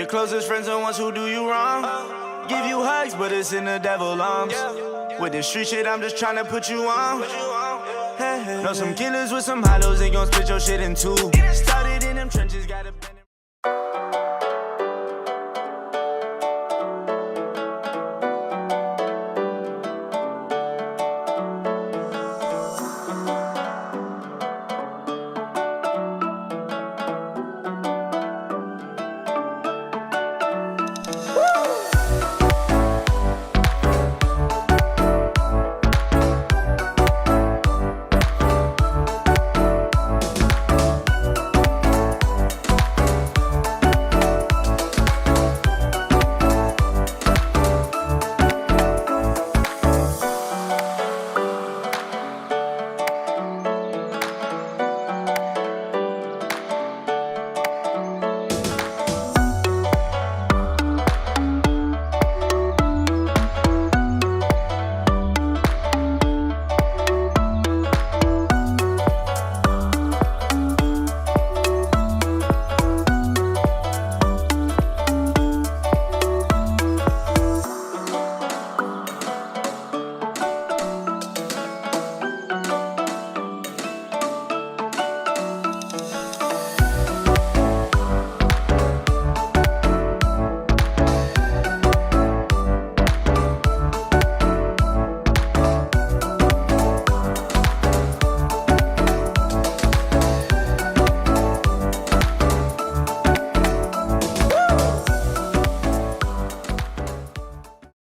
closest friends are ones who do you wrong. Give you hugs, but it's in the devil's arms. With this street shit, I'm just tryna put you on. Know some killers with some hollows, they gon' split your shit in two. Started in them trenches, gotta bend it.